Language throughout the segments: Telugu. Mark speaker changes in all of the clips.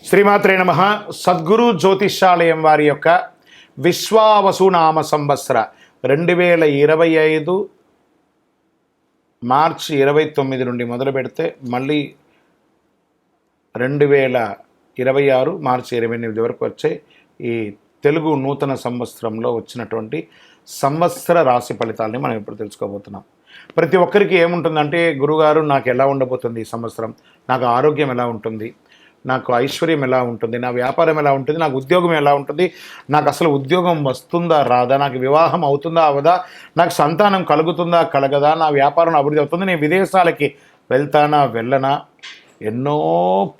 Speaker 1: శ్రీమాత్రే నమః. సద్గురు జ్యోతిష్యాలయం వారి యొక్క విశ్వావసునామ సంవత్సర 2025 మార్చి 29 నుండి మొదలు పెడితే మళ్ళీ 2026 మార్చి 28 వరకు వచ్చే ఈ తెలుగు నూతన సంవత్సరంలో వచ్చినటువంటి సంవత్సర రాశి ఫలితాలని మనం ఇప్పుడు తెలుసుకోబోతున్నాం. ప్రతి ఒక్కరికి ఏముంటుందంటే, గురుగారు నాకు ఎలా ఉండబోతుంది ఈ సంవత్సరం, నాకు ఆరోగ్యం ఎలా ఉంటుంది, నాకు ఐశ్వర్యం ఎలా ఉంటుంది, నా వ్యాపారం ఎలా ఉంటుంది, నాకు ఉద్యోగం ఎలా ఉంటుంది, నాకు అసలు ఉద్యోగం వస్తుందా రాదా, నాకు వివాహం అవుతుందా అవదా, నాకు సంతానం కలుగుతుందా కలగదా, నా వ్యాపారం అభివృద్ధి అవుతుంది, నేను విదేశాలకి వెళ్తానా వెళ్ళనా, ఎన్నో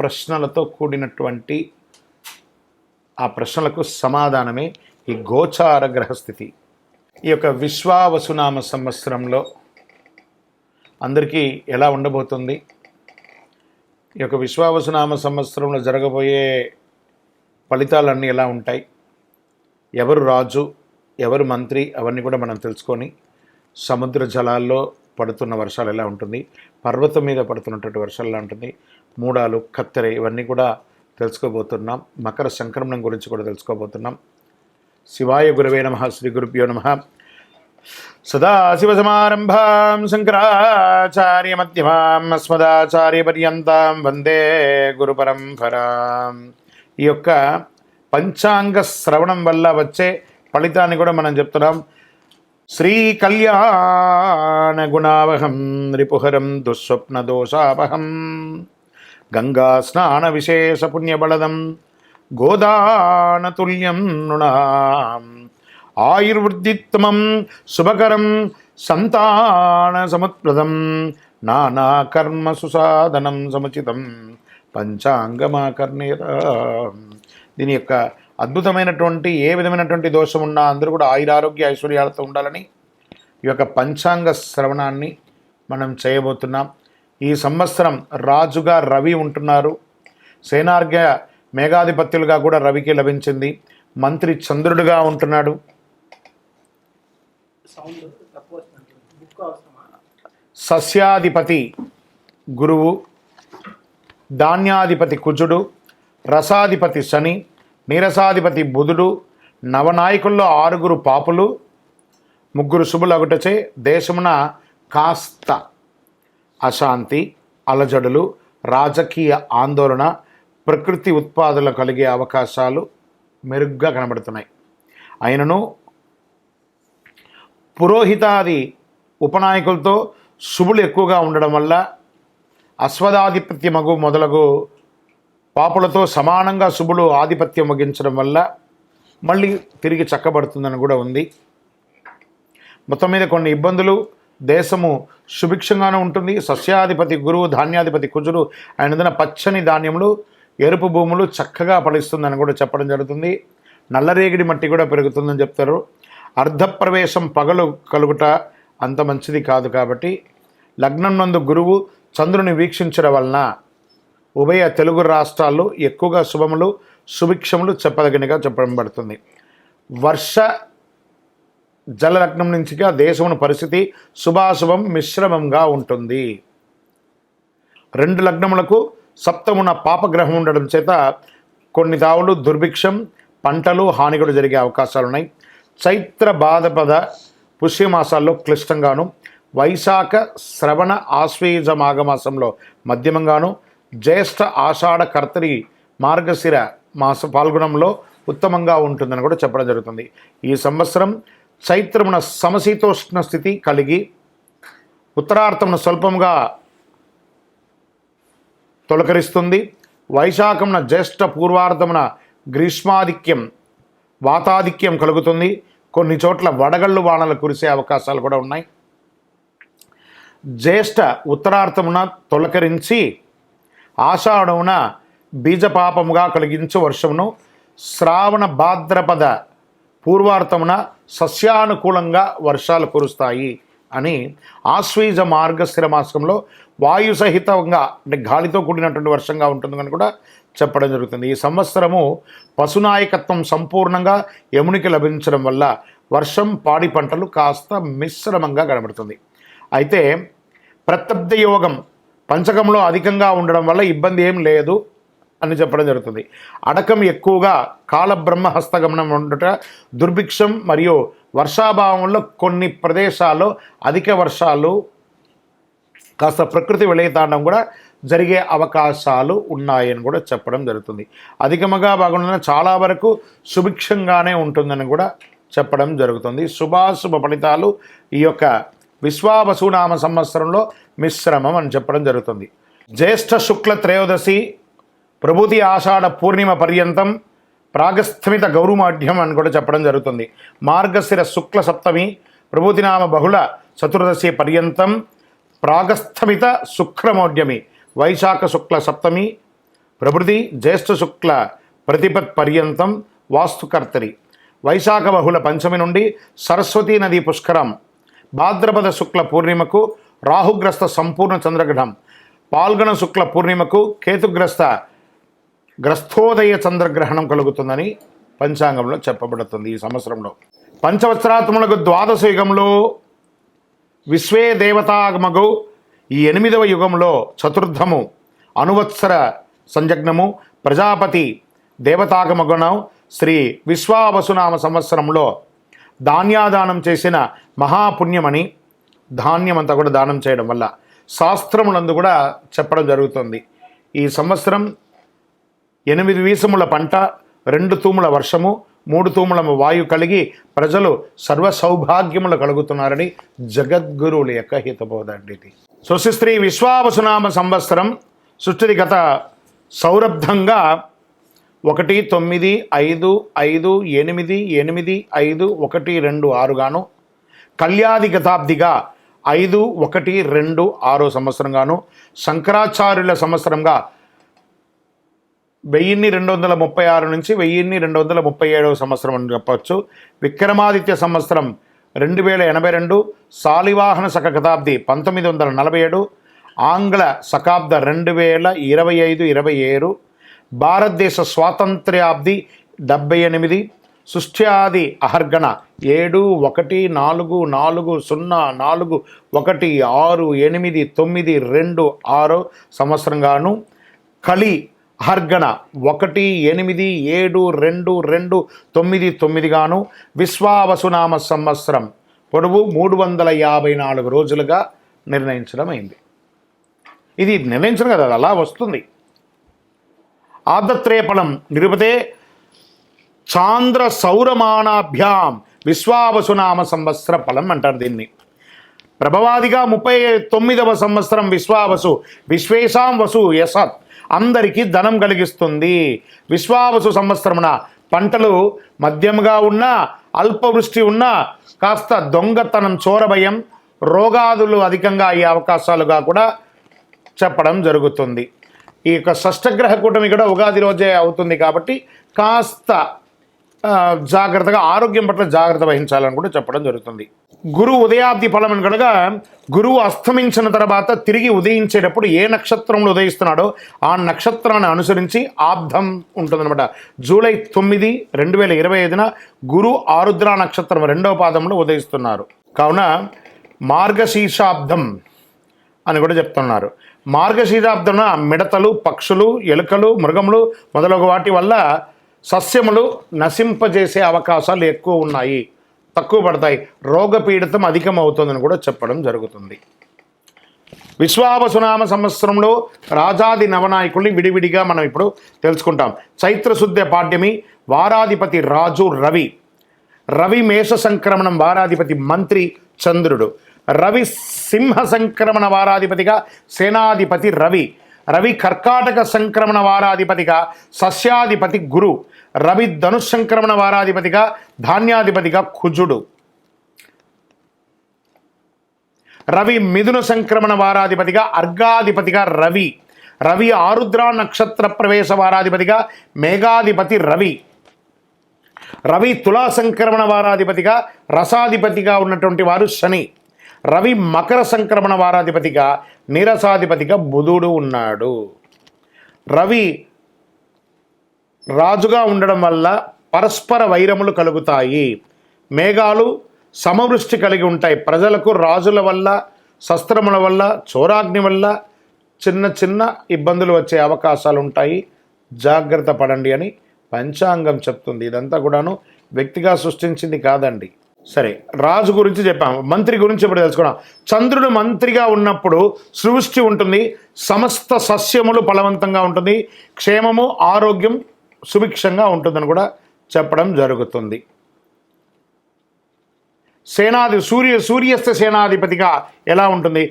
Speaker 1: ప్రశ్నలతో కూడినటువంటి ఆ ప్రశ్నలకు సమాధానమే ఈ గోచార గ్రహస్థితి. ఈ యొక్క విశ్వావసునామ సంవత్సరంలో అందరికీ ఎలా ఉండబోతుంది, ఈ యొక్క విశ్వావసునామ సంవత్సరంలో జరగబోయే ఫలితాలన్నీ ఎలా ఉంటాయి, ఎవరు రాజు ఎవరు మంత్రి, అవన్నీ కూడా మనం తెలుసుకొని, సముద్ర జలాల్లో పడుతున్న వర్షాలు ఎలా ఉంటుంది, పర్వతం మీద పడుతున్నటువంటి వర్షాలు ఎలా ఉంటుంది, మూడాలు కత్తెర ఇవన్నీ కూడా తెలుసుకోబోతున్నాం. మకర సంక్రమణం గురించి కూడా తెలుసుకోబోతున్నాం. శివాయ గురవే నమః. శ్రీ గురుభ్యో నమః. సదాశివసమారంభాం శంకరాచార్య మధ్యమాం అస్మదాచార్య పర్యంతం వందే గురు పరంపరాం. ఈ యొక్క పంచాంగ శ్రవణం వల్ల వచ్చే ఫలితాన్ని కూడా మనం చెప్తున్నాం. శ్రీ కళ్యాణ గుణావహం రిపుహరం దుస్వప్న దోషాపహం గంగా స్నాన విశేష పుణ్యబలదం గోదానతుల్యం నృణాం ఆయుర్వృద్ధిత్తమం శుభకరం సంతాన సముత్ప్రదం నానాకర్మ సుసాధనం సముచితం పంచాంగమాకర్ణేత. దీని యొక్క అద్భుతమైనటువంటి ఏ విధమైనటువంటి దోషం ఉన్నా అందరూ కూడా ఆయురారోగ్య ఐశ్వర్యాలతో ఉండాలని ఈ యొక్క పంచాంగ శ్రవణాన్ని మనం చేయబోతున్నాం. ఈ సంవత్సరం రాజుగా రవి ఉంటున్నారు. సేనార్ఘ్య మేఘాధిపత్యులుగా కూడా రవికి లభించింది. మంత్రి చంద్రుడిగా ఉంటున్నాడు. సస్యాధిపతి గురువు, ధాన్యాధిపతి కుజుడు, రసాధిపతి శని, నీరసాధిపతి బుధుడు, నవనాయకుల్లో 6 పాపులు, 3 శుభులగుటచే దేశమున కాస్త అశాంతి, అలజడులు, రాజకీయ ఆందోళన, ప్రకృతి ఉత్పాదనలు కలిగే అవకాశాలు మెరుగ్గా కనబడుతున్నాయి. అయినను పురోహితాది ఉపనాయకులతో శుభులు ఎక్కువగా ఉండడం వల్ల అశ్వదాధిపత్యమగు మొదలగు పాపులతో సమానంగా శుభులు ఆధిపత్యం వహించడం వల్ల మళ్ళీ తిరిగి చక్కబడుతుందని కూడా ఉంది. మొత్తం మీద కొన్ని ఇబ్బందులు, దేశము సుభిక్షంగానే ఉంటుంది. సస్యాధిపతి గురువు, ధాన్యాధిపతి కుజుడు, ఆయన పచ్చని ధాన్యములు, ఎరుపు భూములు చక్కగా ఫలిస్తుందని కూడా చెప్పడం జరుగుతుంది. నల్లరేగిడి మట్టి కూడా పెరుగుతుందని చెప్తారు. అర్ధప్రవేశం పగలు కలుగుట అంత మంచిది కాదు. కాబట్టి లగ్నం నందు గురువు చంద్రుని వీక్షించడం వలన ఉభయ తెలుగు రాష్ట్రాల్లో ఎక్కువగా శుభములు సుభిక్షములు చెప్పదగినగా చెప్పబడుతుంది. వర్ష జలలగ్నం నుంచిగా దేశమున పరిస్థితి శుభాశుభం మిశ్రమంగా ఉంటుంది. 2 లగ్నములకు సప్తమున పాపగ్రహం ఉండడం చేత కొన్ని తావులు దుర్భిక్షం, పంటలు హాని కూడా జరిగే అవకాశాలు ఉన్నాయి. చైత్ర భాద్రపద పుష్యమాసాల్లో క్లిష్టంగాను, వైశాఖ శ్రవణ ఆశ్వయుజ మాఘమాసంలో మధ్యమంగాను, జ్యేష్ఠ ఆషాఢ కర్తరి మార్గశిర మాస పాల్గొనంలో ఉత్తమంగా ఉంటుందని కూడా చెప్పడం జరుగుతుంది. ఈ సంవత్సరం చైత్రమున సమశీతోష్ణ స్థితి కలిగి, ఉత్తరార్థమున స్వల్పంగా తొలకరిస్తుంది. వైశాఖమున జ్యేష్ఠ పూర్వార్ధమున గ్రీష్మాధిక్యం వాతాధిక్యం కలుగుతుంది. కొన్ని చోట్ల వడగళ్ళు వానలు కురిసే అవకాశాలు కూడా ఉన్నాయి. జ్యేష్ఠ ఉత్తరార్థమున తొలకరించి ఆషాఢమున బీజపాపముగా కలిగించు వర్షమును, శ్రావణ భాద్రపద పూర్వార్థమున సస్యానుకూలంగా వర్షాలు కురుస్తాయి అని ఆశ్వీజ మార్గశిర మాసంలో వాయు సహితంగా అంటే గాలితో కూడినటువంటి వర్షంగా ఉంటుందని కూడా చెప్పడం జరుగుతుంది. ఈ సంవత్సరము పశునాయకత్వం సంపూర్ణంగా యమునికి లభించడం వల్ల వర్షం, పాడి పంటలు కాస్త మిశ్రమంగా కనబడుతుంది. అయితే ప్రత్యబ్ద యోగం పంచకంలో అధికంగా ఉండడం వల్ల ఇబ్బంది ఏం లేదు. అని చెప్పడం జరుగుతుంది. అడకం ఎక్కువగా కాలబ్రహ్మ హస్తగమనం ఉండుట, దుర్భిక్షం మరియు వర్షాభావంలో కొన్ని ప్రదేశాల్లో అధిక వర్షాలు, కాస్త ప్రకృతి విలయతాండం కూడా జరిగే అవకాశాలు ఉన్నాయని కూడా చెప్పడం జరుగుతుంది. అధికముగా బాగుండడం చాలా వరకు సుభిక్షంగానే ఉంటుందని కూడా చెప్పడం జరుగుతుంది. శుభాశుభ ఫలితాలు ఈ యొక్క విశ్వావసునామ సంవత్సరంలో మిశ్రమం అని చెప్పడం జరుగుతుంది. జ్యేష్ఠ శుక్ల త్రయోదశి, ప్రభుతి ఆషాఢ పూర్ణిమ పర్యంతం, ప్రాగస్థమిత గౌరుమాఢ్యం అని కూడా చెప్పడం జరుగుతుంది. మార్గశిర శుక్ల సప్తమి, ప్రభుతినామ బహుళ చతుర్దశి పర్యంతం, ప్రాగస్థమిత శుక్రమౌఢ్యమి, వైశాఖ శుక్ల సప్తమి, ప్రభృతి జ్యేష్ఠ శుక్ల ప్రతిపత్ పర్యంతం, వాస్తుకర్తరి, వైశాఖ బహుళ పంచమి నుండి సరస్వతీ నదీ పుష్కరం, భాద్రపద శుక్ల పూర్ణిమకు రాహుగ్రస్త సంపూర్ణ చంద్రగ్రహణం, పాల్గొన శుక్ల పూర్ణిమకు గ్రస్థోదయ చంద్రగ్రహణం కలుగుతుందని పంచాంగంలో చెప్పబడుతుంది. ఈ సంవత్సరంలో పంచవత్సరాత్మలకు ద్వాదశ యుగంలో విశ్వే దేవతాగమగు, ఈ 8వ యుగంలో చతుర్థము అనువత్సర సంజగ్నము, ప్రజాపతి దేవతాగమగుణం, శ్రీ విశ్వావసునామ సంవత్సరంలో ధాన్యాదానం చేసిన మహాపుణ్యమని, ధాన్యమంతా కూడా దానం చేయడం వల్ల శాస్త్రములందు కూడా చెప్పడం జరుగుతుంది. ఈ సంవత్సరం 8 వీసముల పంట, 2 తూముల వర్షము, 3 తూముల వాయు కలిగి ప్రజలు సర్వ సౌభాగ్యములు కలుగుతున్నారని జగద్గురువుల యొక్క హితబోధ అండి ఇది. స్వస్తి విశ్వావసునామ సంవత్సరం సృష్టి గత సౌరబ్ధంగా 1-9-5-5-8-8-5-1-2-6 గాను, కళ్యాది గతాబ్దిగా 5-1-2-6 సంవత్సరం గాను, శంకరాచార్యుల సంవత్సరంగా 1236 నుంచి 1237 సంవత్సరం అని చెప్పవచ్చు. విక్రమాదిత్య సంవత్సరం 2082, శాలివాహన శక శతాబ్ది 1947, ఆంగ్ల శకాబ్ద 2025-27, భారతదేశ స్వాతంత్ర్యాబ్ది 78, సృష్ట్యాది అహర్గణ 7-1-4-4-1-6-8-9-2-6 సంవత్సరంగాను, కలి అహర్గణ 1-8-7-2-2-9 గాను, విశ్వావసునామ సంవత్సరం పొడవు 354 రోజులుగా నిర్ణయించడం అయింది. ఇది నిర్ణయించడం కదా, అలా వస్తుంది. ఆదత్రేఫలం నిరుపతే చాంద్ర సౌరమానాభ్యాం విశ్వావసునామ సంవత్సర ఫలం అంటారు దీన్ని. ప్రభవాదిగా 39వ సంవత్సరం విశ్వావసు, విశ్వేశాం వసు యసత్, అందరికీ ధనం కలిగిస్తుంది. విశ్వావసు సంవత్సరమున పంటలు మధ్యముగా ఉన్నా, అల్పవృష్టి ఉన్నా, కాస్త దొంగతనం, చోరభయం, రోగాదులు అధికంగా అయ్యే అవకాశాలుగా కూడా చెప్పడం జరుగుతుంది. ఈ యొక్క షష్టగ్రహ కూటమి కూడా ఉగాది రోజే అవుతుంది కాబట్టి కాస్త జాగ్రత్తగా, ఆరోగ్యం పట్ల జాగ్రత్త వహించాలని కూడా చెప్పడం జరుగుతుంది. గురువు ఉదయాబ్ది ఫలం అని కనుక, గురువు అస్తమించిన తర్వాత తిరిగి ఉదయించేటప్పుడు ఏ నక్షత్రంలో ఉదయిస్తున్నాడో ఆ నక్షత్రాన్ని అనుసరించి ఆబ్దం ఉంటుందన్నమాట. జూలై 9, 2025 గురు ఆరుద్ర నక్షత్రం 2వ పాదంలో ఉదయిస్తున్నారు. కావున మార్గశీర్షాబ్దం అని కూడా చెప్తున్నారు. మార్గశీర్షాబ్దం మిడతలు, పక్షులు, ఎలుకలు, మృగములు మొదలగు వాటి వల్ల సస్యములు నశింపజేసే అవకాశాలు ఎక్కువ ఉన్నాయి, తక్కువ పడతాయి, రోగపీడితం అధికమవుతుందని కూడా చెప్పడం జరుగుతుంది. విశ్వావసునామ సంవత్సరంలో రాజాది నవనాయకుల్ని విడివిడిగా మనం ఇప్పుడు తెలుసుకుంటాం. చైత్రశుద్ధ పాడ్యమి, వారాధిపతి రాజు రవి. రవి మేష సంక్రమణం వారాధిపతి మంత్రి చంద్రుడు. రవి సింహ సంక్రమణ వారాధిపతిగా సేనాధిపతి రవి. రవి కర్కాటక సంక్రమణ వారాధిపతిగా సస్యాధిపతి గురు. రవి ధనుష్ సంక్రమణ వారాధిపతిగా ధాన్యాధిపతిగా కుజుడు. రవి మిథున సంక్రమణ వారాధిపతిగా అర్ఘాధిపతిగా రవి. రవి ఆరుద్ర నక్షత్ర ప్రవేశ వారాధిపతిగా మేఘాధిపతి రవి. రవి తులా సంక్రమణ వారాధిపతిగా రసాధిపతిగా ఉన్నటువంటి వారు శని. రవి మకర సంక్రమణ వారాధిపతిగా నీరసాధిపతిగా బుధుడు ఉన్నాడు. రవి రాజుగా ఉండడం వల్ల పరస్పర వైరములు కలుగుతాయి. మేఘాలు సమవృష్టి కలిగి ఉంటాయి. ప్రజలకు రాజుల వల్ల, శస్త్రముల వల్ల, చోరాగ్ని వల్ల చిన్న చిన్న ఇబ్బందులు వచ్చే అవకాశాలు ఉంటాయి. జాగ్రత్త పడండి అని పంచాంగం చెప్తుంది. ఇదంతా కూడాను వ్యక్తిగా సృష్టించింది కాదండి. సరే, రాజు గురించి చెప్పాము, మంత్రి గురించి ఇప్పుడు తెలుసుకున్నాం. చంద్రుడు మంత్రిగా ఉన్నప్పుడు సృష్టి ఉంటుంది, సమస్త సస్యములు ఫలవంతంగా ఉంటుంది, క్షేమము ఆరోగ్యం సుభిక్షంగా ఉంటుందని కూడా చెప్పడం జరుగుతుంది. సూర్యస్థ సేనాధిపతిగా ఎలా ఉంటుంది?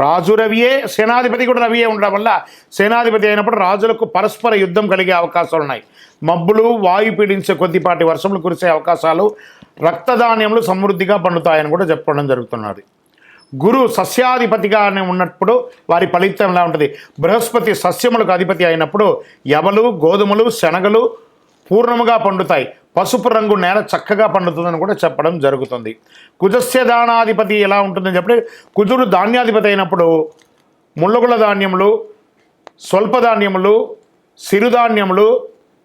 Speaker 1: రాజు రవియే, సేనాధిపతి కూడా రవియే ఉండడం వల్ల సేనాధిపతి అయినప్పుడు రాజులకు పరస్పర యుద్ధం కలిగే అవకాశాలు ఉన్నాయి. మబ్బులు, వాయు పీడించే కొద్దిపాటి వర్షములు కురిసే అవకాశాలు, రక్తధాన్యములు సమృద్ధిగా పండుతాయని కూడా చెప్పడం జరుగుతున్నది. గురు సస్యాధిపతిగా ఉన్నప్పుడు వారి ఫలితం ఎలా ఉంటుంది? బృహస్పతి సస్యములకు అధిపతి అయినప్పుడు యవలు, గోధుమలు, శనగలు పూర్ణముగా పండుతాయి, పసుపు రంగు నేల చక్కగా పండుతుందని కూడా చెప్పడం జరుగుతుంది. కుజస్య దానాధిపతి ఎలా ఉంటుందని చెప్పి, కుజుడు ధాన్యాధిపతి అయినప్పుడు ముళ్ళగుల ధాన్యములు, స్వల్ప ధాన్యములు, సిరుధాన్యములు,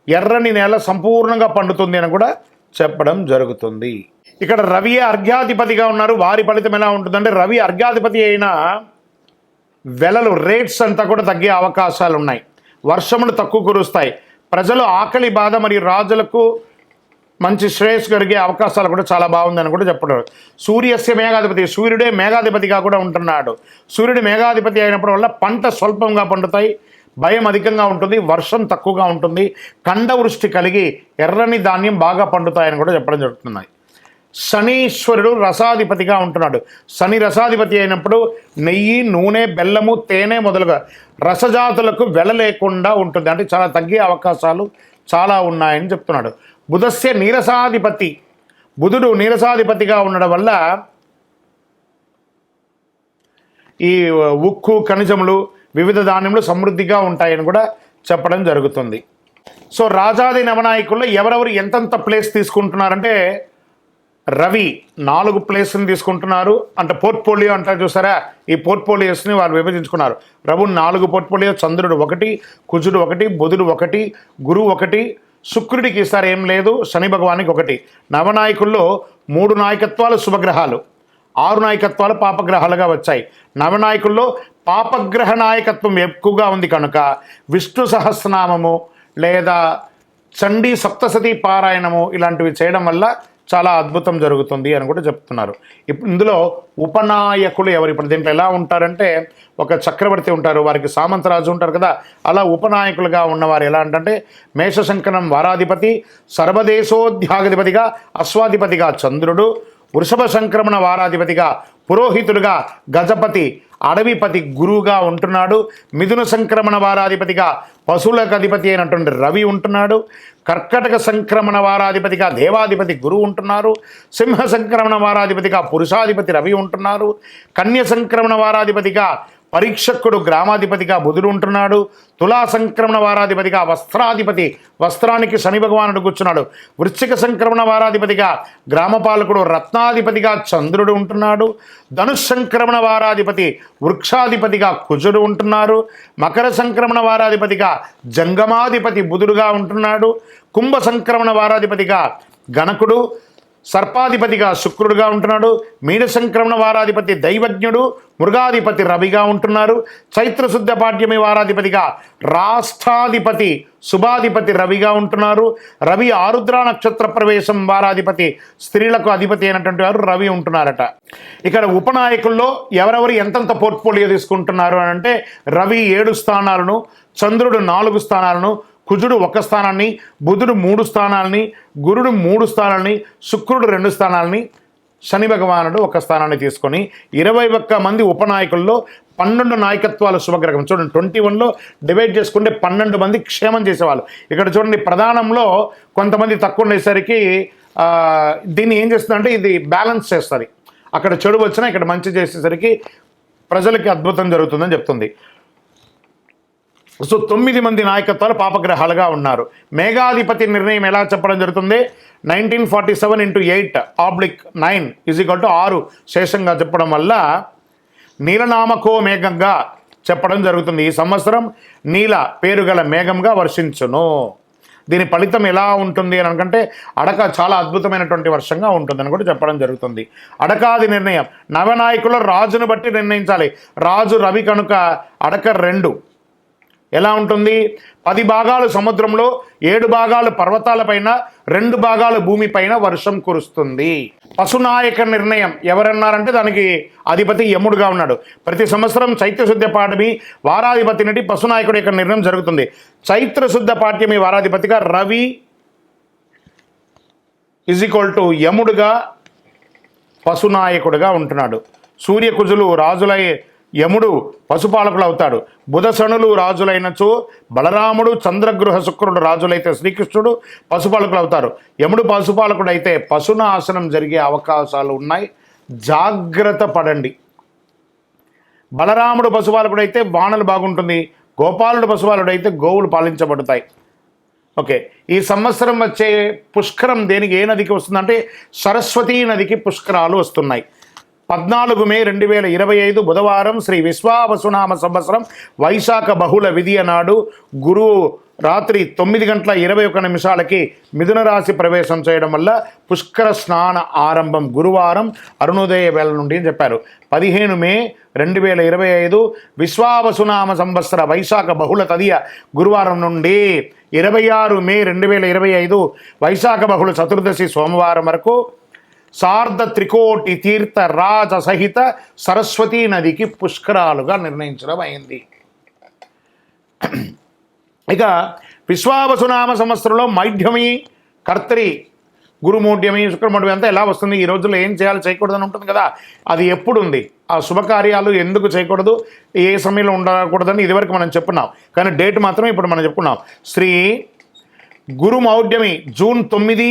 Speaker 1: ఎర్రని నేల సంపూర్ణంగా పండుతుంది అని కూడా చెప్పడం జరుగుతుంది. ఇక్కడ రవి అర్ఘ్యాధిపతిగా ఉన్నారు, వారి ఫలితం ఎలా ఉంటుందంటే, రవి అర్ఘ్యాధిపతి అయిన వెలలు రేట్స్ అంతా కూడా తగ్గే అవకాశాలు ఉన్నాయి, వర్షములు తక్కువ కురుస్తాయి, ప్రజలు ఆకలి బాధ మరియు రాజులకు మంచి శ్రేయస్సు కలిగే అవకాశాలు కూడా చాలా బాగుందని కూడా చెప్పడం. సూర్యస్య మేఘాధిపతి, సూర్యుడే మేఘాధిపతిగా కూడా ఉంటున్నాడు. సూర్యుడు మేఘాధిపతి అయినప్పుడు వల్ల పంట స్వల్పంగా పండుతాయి, భయం అధికంగా ఉంటుంది, వర్షం తక్కువగా ఉంటుంది, ఖండవృష్టి కలిగి ఎర్రని ధాన్యం బాగా పండుతాయని కూడా చెప్పడం జరుగుతున్నాయి. శనీశ్వరుడు రసాధిపతిగా ఉంటున్నాడు. శని రసాధిపతి అయినప్పుడు నెయ్యి, నూనె, బెల్లము, తేనె మొదలుగా రసజాతులకు వెల లేకుండా ఉంటుంది, అంటే చాలా తగ్గే అవకాశాలు చాలా ఉన్నాయని చెప్తున్నాడు. బుధస్య నీరసాధిపతి, బుధుడు నీరసాధిపతిగా ఉండడం వల్ల ఈ ఉక్కు, ఖనిజములు, వివిధ ధాన్యములు సమృద్ధిగా ఉంటాయని కూడా చెప్పడం జరుగుతుంది. సో రాజాది నవనాయకుల్లో ఎవరెవరు ఎంతెంత ప్లేస్ తీసుకుంటున్నారంటే, రవి 4 ప్లేస్ని తీసుకుంటున్నారు, అంటే పోర్ట్ఫోలియో అంటారు చూసారా, ఈ పోర్ట్ఫోలియోస్ని వాళ్ళు విభజించుకున్నారు. రవి 4 పోర్ట్ఫోలియో, చంద్రుడు 1, కుజుడు 1, బుధుడు 1, గురువు 1, శుక్రుడికి ఈసారి ఏం లేదు, శని భగవానికి 1. నవనాయకుల్లో 3 నాయకత్వాలు శుభగ్రహాలు, 6 నాయకత్వాలు పాపగ్రహాలుగా వచ్చాయి. నవనాయకుల్లో పాపగ్రహ నాయకత్వం ఎక్కువగా ఉంది కనుక విష్ణు సహస్రనామము లేదా చండీ సప్తసతి పారాయణము ఇలాంటివి చేయడం వల్ల చాలా అద్భుతం జరుగుతుంది అని కూడా చెప్తున్నారు. ఇప్పుడు ఇందులో ఉపనాయకులు ఎవరు? ఇప్పుడు దీంట్లో ఎలా ఉంటారంటే, ఒక చక్రవర్తి ఉంటారు, వారికి సామంతరాజు ఉంటారు కదా, అలా ఉపనాయకులుగా ఉన్నవారు ఎలా అంటే, మేషశంకరం వారాధిపతి, సర్వదేశోధ్యాధిపతిగా అశ్వాధిపతిగా చంద్రుడు, వృషభ సంక్రమణ వారాధిపతిగా పురోహితుడుగా గజపతి, అడవిపతి గురువుగా ఉంటున్నాడు. మిథున సంక్రమణ వారాధిపతిగా పశువులకు అధిపతి అయినటువంటి రవి ఉంటున్నాడు. కర్కటక సంక్రమణ వారాధిపతిగా దేవాధిపతి గురువు ఉంటున్నారు. సింహ సంక్రమణ వారాధిపతిగా పురుషాధిపతి రవి ఉంటున్నారు. కన్య సంక్రమణ వారాధిపతిగా పరీక్షకుడు గ్రామాధిపతిగా బుధుడు ఉంటున్నాడు. తులా సంక్రమణ వారాధిపతిగా వస్త్రాధిపతి, వస్త్రానికి శని భగవానుడు కూర్చున్నాడు. వృశ్చిక సంక్రమణ వారాధిపతిగా గ్రామపాలకుడు రత్నాధిపతిగా చంద్రుడు ఉంటున్నాడు. ధనుష్ సంక్రమణ వారాధిపతి వృక్షాధిపతిగా కుజుడు ఉంటున్నారు. మకర సంక్రమణ వారాధిపతిగా జంగమాధిపతి బుధుడుగా ఉంటున్నాడు. కుంభ సంక్రమణ వారాధిపతిగా గణకుడు, సర్పాధిపతిగా శుక్రుడుగా ఉంటున్నాడు. మీన సంక్రమణ వారాధిపతి దైవజ్ఞుడు, మృగాధిపతి రవిగా ఉంటున్నారు. చైత్రశుద్ధ పాడ్యమి వారాధిపతిగా రాష్ట్రాధిపతి శుభాధిపతి రవిగా ఉంటున్నారు. రవి ఆరుద్ర నక్షత్ర ప్రవేశం వారాధిపతి స్త్రీలకు అధిపతి అయినటువంటి వారు రవి ఉంటున్నారట. ఇక్కడ ఉపనాయకుల్లో ఎవరెవరు ఎంతెంత పోర్ట్ఫోలియో తీసుకుంటున్నారు అని అంటే, రవి 7 స్థానాలను, చంద్రుడు 4 స్థానాలను, కుజుడు 1 స్థానాన్ని, బుధుడు 3 స్థానాలని, గురుడు 3 స్థానాలని, శుక్రుడు 2 స్థానాలని, శని భగవానుడు 1 స్థానాన్ని తీసుకొని 21 మంది ఉపనాయకుల్లో 12 నాయకత్వాలు శుభగ్రహం. చూడండి, 21లో డివైడ్ చేసుకుంటే 12 మంది క్షేమం చేసేవాళ్ళు. ఇక్కడ చూడండి, ప్రధానంలో కొంతమంది తక్కువ ఉండేసరికి దీన్ని ఏం చేస్తుందంటే, ఇది బ్యాలెన్స్ చేస్తుంది. అక్కడ చెడు వచ్చినా ఇక్కడ మంచి చేసేసరికి ప్రజలకి అద్భుతం జరుగుతుందని చెప్తుంది. సో 9 మంది నాయకత్వాలు పాపగ్రహాలుగా ఉన్నారు. మేఘాధిపతి నిర్ణయం ఎలా చెప్పడం జరుగుతుంది? 1947 × 8/9 = 6 శేషంగా చెప్పడం వల్ల నీలనామకో మేఘంగా చెప్పడం జరుగుతుంది. ఈ సంవత్సరం నీల పేరుగల మేఘంగా వర్షించును. దీని ఫలితం ఎలా ఉంటుంది అని అనుకంటే, అడక చాలా అద్భుతమైనటువంటి వర్షంగా ఉంటుందని కూడా చెప్పడం జరుగుతుంది. అడకాది నిర్ణయం నవనాయకుల రాజును బట్టి నిర్ణయించాలి. రాజు రవి కనుక అడక 2, ఎలా ఉంటుంది? 10 భాగాలు సముద్రంలో, 7 భాగాలు పర్వతాలపైన, 2 భాగాలు భూమిపైన వర్షం కురుస్తుంది. పశునాయక నిర్ణయం ఎవరన్నారంటే దానికి అధిపతి యముడుగా ఉన్నాడు. ప్రతి సంవత్సరం చైత్రశుద్ధ పాఠమి వారాధిపతి నుండి పశునాయకుడి యొక్క నిర్ణయం జరుగుతుంది. చైత్రశుద్ధ పాఠ్యమి వారాధిపతిగా రవి = యముడుగా పశునాయకుడుగా ఉంటున్నాడు. సూర్యకుజులు రాజులై యముడు పశుపాలకుడు అవుతాడు. బుధ శనులు రాజులైనచో బలరాముడు, చంద్రగృహ శుక్రుడు రాజులైతే శ్రీకృష్ణుడు పశుపాలకులు అవుతారు. యముడు పశుపాలకుడు అయితే పశునాశనం జరిగే అవకాశాలు ఉన్నాయి, జాగ్రత్త పడండి. బలరాముడు పశుపాలకుడు అయితే వానలు బాగుంటుంది. గోపాలుడు పశుపాలుడు అయితే గోవులు పాలించబడతాయి. ఓకే, ఈ సంవత్సరం వచ్చే పుష్కరం దేనికి, ఏ నదికి వస్తుందంటే సరస్వతీ నదికి పుష్కరాలు వస్తున్నాయి. 14 మే 2025 బుధవారం శ్రీ విశ్వావసునామ సంవత్సరం వైశాఖ బహుళ విధియ నాడు గురువు రాత్రి 9:21 మిథున రాశి ప్రవేశం చేయడం వల్ల పుష్కర స్నాన ఆరంభం గురువారం అరుణోదయ వేళ నుండి అని చెప్పారు. 15 మే 2025 విశ్వావసునామ సంవత్సర వైశాఖ బహుళ తదియ గురువారం నుండి 26 మే 2025 వైశాఖ బహుళ చతుర్దశి సోమవారం వరకు సార్ధ త్రికోటి తీర్థ రాజ సహిత సరస్వతీ నదికి పుష్కరాలుగా నిర్ణయించడం అయింది. ఇక విశ్వావసునామ సంవత్సరంలో మైఢ్యమి, కర్తరి, గురుమూఢ్యమి, శుక్రమూఢ్యమి అంతా ఎలా వస్తుంది, ఈ రోజుల్లో ఏం చేయాలి చేయకూడదని ఉంటుంది కదా, అది ఎప్పుడు ఉంది, ఆ శుభకార్యాలు ఎందుకు చేయకూడదు, ఏ సమయంలో ఉండకూడదని ఇదివరకు మనం చెప్పున్నాం. కానీ డేట్ మాత్రమే ఇప్పుడు మనం చెప్పుకున్నాం. శ్రీ గురుమౌఢ్యమి జూన్ 9,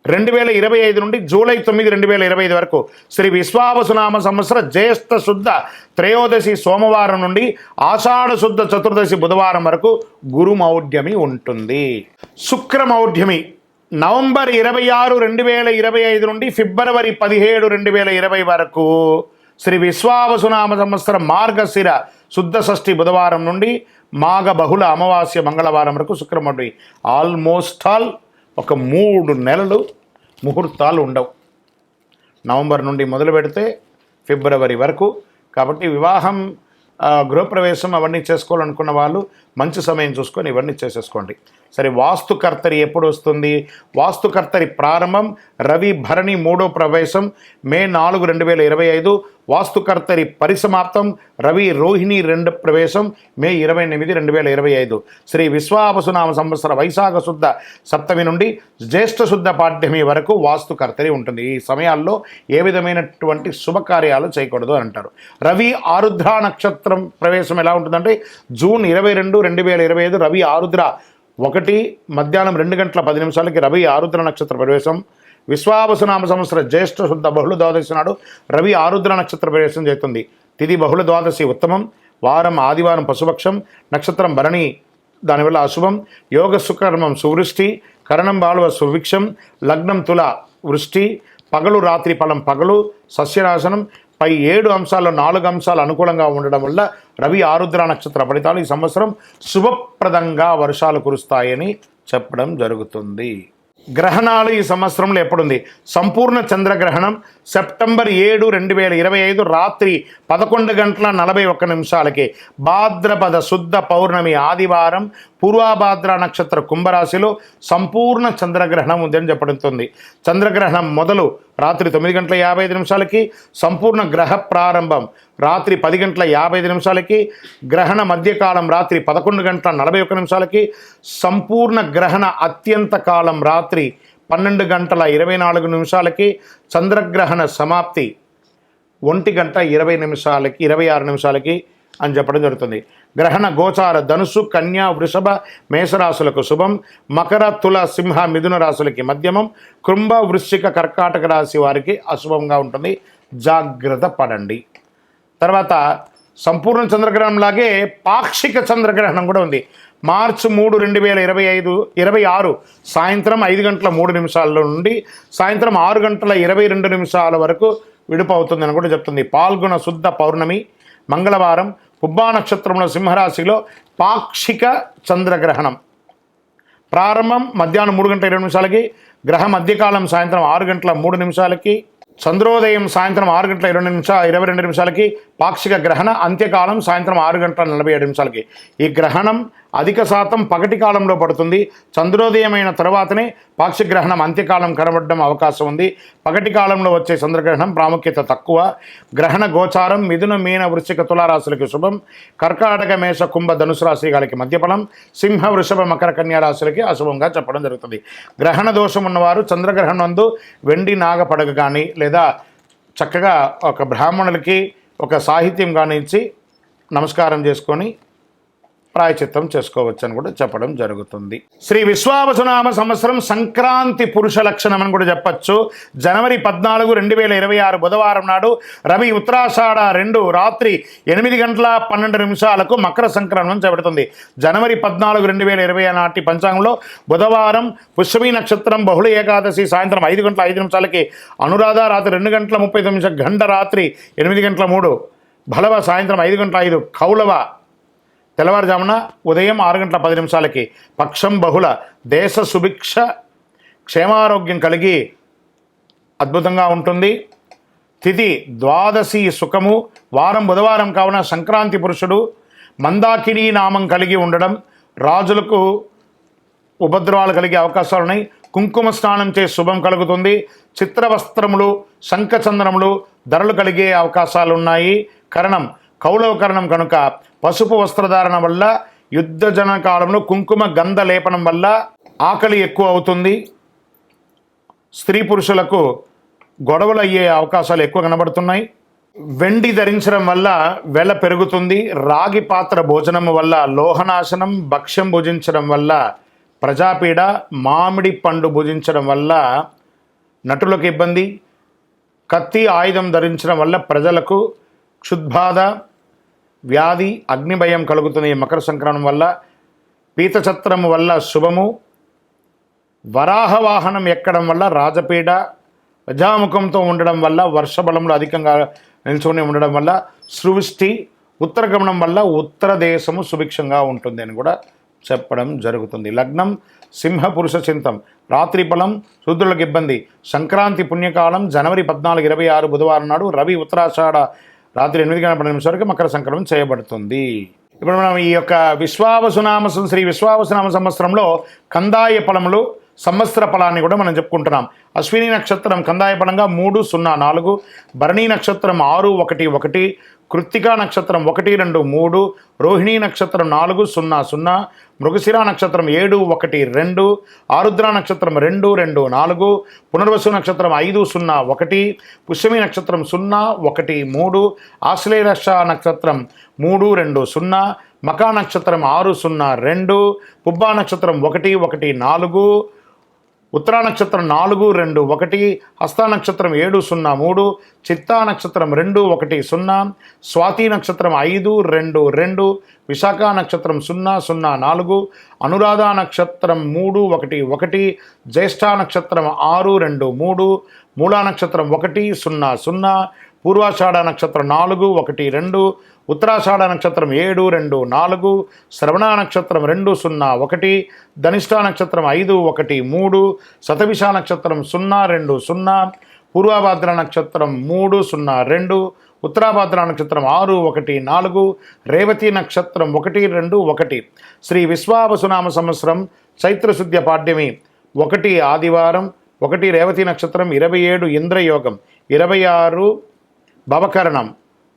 Speaker 1: 2025 నుండి జూలై 9, 2025 వరకు, శ్రీ విశ్వావసునామ సంవత్సర జ్యేష్ఠ శుద్ధ త్రయోదశి సోమవారం నుండి ఆషాఢ శుద్ధ చతుర్దశి బుధవారం వరకు గురుమౌఢ్యమి ఉంటుంది. శుక్రమౌఢ్యమి నవంబర్ 26, 2025 నుండి ఫిబ్రవరి 17, 2020 వరకు, శ్రీ విశ్వావసునామ సంవత్సర మార్గశిర శుద్ధ షష్ఠి బుధవారం నుండి మాఘ బహుళ అమావాస్య మంగళవారం వరకు శుక్రమౌఢ్యమి. ఆల్మోస్ట్ ఆల్ ఒక 3 నెలలు ముహూర్తాలు ఉండవు, నవంబర్ నుండి మొదలు పెడితే ఫిబ్రవరి వరకు. కాబట్టి వివాహం, గృహప్రవేశం అవన్నీ చేసుకోవాలనుకున్న వాళ్ళు మంచి సమయం చూసుకొని ఇవన్నీ చేసేసుకోండి. సరే, వాస్తుకర్తరి ఎప్పుడు వస్తుంది? వాస్తుకర్తరి ప్రారంభం రవి భరణి 3వ ప్రవేశం మే 4, 2025. వాస్తుకర్తరి పరిసమాప్తం రవి రోహిణి 2 ప్రవేశం మే 28, 2025. శ్రీ విశ్వావసునామ సంవత్సర వైశాఖ శుద్ధ సప్తమి నుండి జ్యేష్ఠ శుద్ధ పాఠ్యమి వరకు వాస్తుకర్తరి ఉంటుంది. ఈ సమయాల్లో ఏ విధమైనటువంటి శుభకార్యాలు చేయకూడదు అని అంటారు. రవి ఆరుద్ర నక్షత్రం ప్రవేశం ఎలా ఉంటుందంటే జూన్ 22, 2025 రవి ఆరుద్ర 1 మధ్యాహ్నం 2:10 రవి ఆరుద్ర నక్షత్ర ప్రవేశం. విశ్వావసునామ సంవత్సర జ్యేష్ఠ శుద్ధ బహుళ ద్వాదశి నాడు రవి ఆరుద్ర నక్షత్ర ప్రవేశం చేస్తుంది. తిథి బహుళ ద్వాదశి ఉత్తమం, వారం ఆదివారం పశుపక్షం, నక్షత్రం భరణి దానివల్ల అశుభం, యోగ సుకర్మం సువృష్టి, కరణం బాలువ సువిక్షం, లగ్నం తుల వృష్టి, పగలు రాత్రి ఫలం పగలు, సస్యనాశనం. పై 7 అంశాల్లో 4 అంశాలు అనుకూలంగా ఉండడం వల్ల రవి ఆరుద్ర నక్షత్ర ఫలితాలు ఈ సంవత్సరం శుభప్రదంగా వర్షాలు కురుస్తాయని చెప్పడం జరుగుతుంది. గ్రహణాలు ఈ సంవత్సరంలో ఎప్పుడుంది? సంపూర్ణ చంద్రగ్రహణం సెప్టెంబర్ 7, 2025 రాత్రి 11:41 భాద్రపద శుద్ధ పౌర్ణమి ఆదివారం పూర్వభాద్ర నక్షత్ర కుంభరాశిలో సంపూర్ణ చంద్రగ్రహణం ఉందని చెప్పబడుతుంది. చంద్రగ్రహణం మొదలు రాత్రి 9:55 సంపూర్ణ గ్రహ ప్రారంభం రాత్రి 10:55 గ్రహణ మధ్యకాలం రాత్రి 11:41 సంపూర్ణ గ్రహణ అత్యంత కాలం రాత్రి 12:24 చంద్రగ్రహణ సమాప్తి 1:20 అని చెప్పడం జరుగుతుంది. గ్రహణ గోచార ధనుసు, కన్యా, వృషభ, మేషరాశులకు శుభం, మకర, తుల, సింహ, మిథున రాశులకి మధ్యమం, కుంభ, వృశ్చిక, కర్కాటక రాశి వారికి అశుభంగా ఉంటుంది, జాగ్రత్త పడండి. తర్వాత సంపూర్ణ చంద్రగ్రహణం లాగే పాక్షిక చంద్రగ్రహణం కూడా ఉంది. మార్చి 3, 2026 సాయంత్రం 5:03 నుండి సాయంత్రం 6:22 వరకు విడుపు అవుతుందని కూడా చెప్తుంది. పాల్గొన శుద్ధ పౌర్ణమి మంగళవారం పుబ్బా నక్షత్రంలో సింహరాశిలో పాక్షిక చంద్రగ్రహణం ప్రారంభం మధ్యాహ్నం 3:20 గ్రహ మధ్యకాలం సాయంత్రం 6:03 చంద్రోదయం సాయంత్రం 6:22 పాక్షిక గ్రహణ అంత్యకాలం సాయంత్రం 6:47. ఈ గ్రహణం అధిక శాతం పగటి కాలంలో పడుతుంది. చంద్రోదయం అయిన తర్వాతనే పాక్షిక గ్రహణం అంత్యకాలం కనబడడం అవకాశం ఉంది. పగటి కాలంలో వచ్చే చంద్రగ్రహణం ప్రాముఖ్యత తక్కువ. గ్రహణ గోచారం మిథున మీన వృశ్చిక తులారాశులకి శుభం, కర్కాటక మేష కుంభ ధనుసు రాశి గారికి మధ్యఫలం, సింహ వృషభ మకర కన్యా రాశులకి అశుభంగా చెప్పడం జరుగుతుంది. గ్రహణ దోషం ఉన్నవారు చంద్రగ్రహణం నందు వెండి నాగ పడగ కానీ లేదా చక్కగా ఒక బ్రాహ్మణులకి ఒక సాహిత్యం కానీ ఇచ్చి నమస్కారం చేసుకొని ప్రాయచిత్తం చేసుకోవచ్చు అని కూడా చెప్పడం జరుగుతుంది. శ్రీ విశ్వావసునామ సంవత్సరం సంక్రాంతి పురుష లక్షణం అని కూడా చెప్పచ్చు. జనవరి 14, 2026 బుధవారం నాడు రవి ఉత్తరాషాఢ 2 రాత్రి 8:12 మకర సంక్రమణం చేపడుతుంది. జనవరి 14, 2020 నాటి పంచాంగంలో బుధవారం పుష్యమి నక్షత్రం, బహుళ ఏకాదశి సాయంత్రం 5:05 అనురాధ రాత్రి 2:30 గంట రాత్రి 8:03 భలవ సాయంత్రం 5:05 కౌలవ తెల్లవారుజామున ఉదయం 6:10 పక్షం బహుళ, దేశ సుభిక్ష క్షేమారోగ్యం కలిగి అద్భుతంగా ఉంటుంది. తిథి ద్వాదశి సుఖము, వారం బుధవారం కావున సంక్రాంతి పురుషుడు, మందాకిని నామం కలిగి ఉండడం, రాజులకు ఉపద్రవాలు కలిగే అవకాశాలు ఉన్నాయి. కుంకుమ స్నానం చే శుభం కలుగుతుంది. చిత్రవస్త్రములు, శంఖచంద్రములు ధరలు కలిగే అవకాశాలు ఉన్నాయి. కరణం కౌలవ కరణం కనుక పసుపు వస్త్రధారణ వల్ల, యుద్ధ జన కాలంలో కుంకుమ గంధ లేపనం వల్ల ఆకలి ఎక్కువ అవుతుంది. స్త్రీ పురుషులకు గొడవలు అయ్యే అవకాశాలు ఎక్కువ కనబడుతున్నాయి. వెండి ధరించడం వల్ల వెల పెరుగుతుంది. రాగి పాత్ర భోజనం వల్ల లోహనాశనం, భక్ష్యం భుజించడం వల్ల ప్రజాపీడ, మామిడి పండు భుజించడం వల్ల నటులకు ఇబ్బంది. కత్తి ఆయుధం ధరించడం వల్ల ప్రజలకు క్షుద్బాధ, వ్యాధి, అగ్నిభయం కలుగుతుంది. మకర సంక్రమణం వల్ల పీతఛత్రము వల్ల శుభము. వరాహ వాహనం ఎక్కడం వల్ల రాజపీడ, ప్రజాముఖంతో ఉండడం వల్ల వర్షబలంలో అధికంగా నిల్చుని ఉండడం వల్ల సృష్టి, ఉత్తరగమనం వల్ల ఉత్తర దేశము సుభిక్షంగా ఉంటుంది అని కూడా చెప్పడం జరుగుతుంది. లగ్నం సింహ పురుష చింతం, రాత్రి ఫలం శూద్రులకు ఇబ్బంది. సంక్రాంతి పుణ్యకాలం జనవరి 14, 2026 బుధవారం నాడు రవి ఉత్తరాషాఢ రాత్రి 8:12 మకర సంక్రమణం చేయబడుతుంది. ఇప్పుడు మనం ఈ యొక్క శ్రీ విశ్వావసునామ సంవత్సరంలో కందాయ ఫలములు సంవత్సర ఫలాన్ని కూడా మనం చెప్పుకుంటున్నాం. అశ్విని నక్షత్రం కందాయ ఫలంగా 304, భరణి నక్షత్రం 611, కృత్తికా నక్షత్రం 123, రోహిణీ నక్షత్రం 400, మృగశిర నక్షత్రం 712, ఆరుద్ర నక్షత్రం 224, పునర్వసు నక్షత్రం 501, పుష్యమి నక్షత్రం 013, ఆశ్లేష నక్షత్రం 320, మకా నక్షత్రం 602, పుబ్బా నక్షత్రం 114, ఉత్తరా నక్షత్రం 421, హస్త నక్షత్రం 703, చిత్తా నక్షత్రం 210, స్వాతి నక్షత్రం 522, విశాఖ నక్షత్రం 004, అనురాధ నక్షత్రం 311, జ్యేష్ఠ నక్షత్రం 623, మూలా నక్షత్రం 100, పూర్వాషాఢ నక్షత్రం 412, ఉత్తరాషాఢ నక్షత్రం 724, శ్రవణ నక్షత్రం 201, ధనిష్ఠ నక్షత్రం 513, శతభిష నక్షత్రం 020, పూర్వభాద్ర నక్షత్రం 302, ఉత్తరాభాద్ర నక్షత్రం 614, రేవతి నక్షత్రం 121. శ్రీ విశ్వావసునామ సంవత్సరం చైత్రశుద్ధ్య పాడ్యమి 1 ఆదివారం, 1 రేవతి నక్షత్రం, 27 ఇంద్రయోగం, 26 భవకరణం,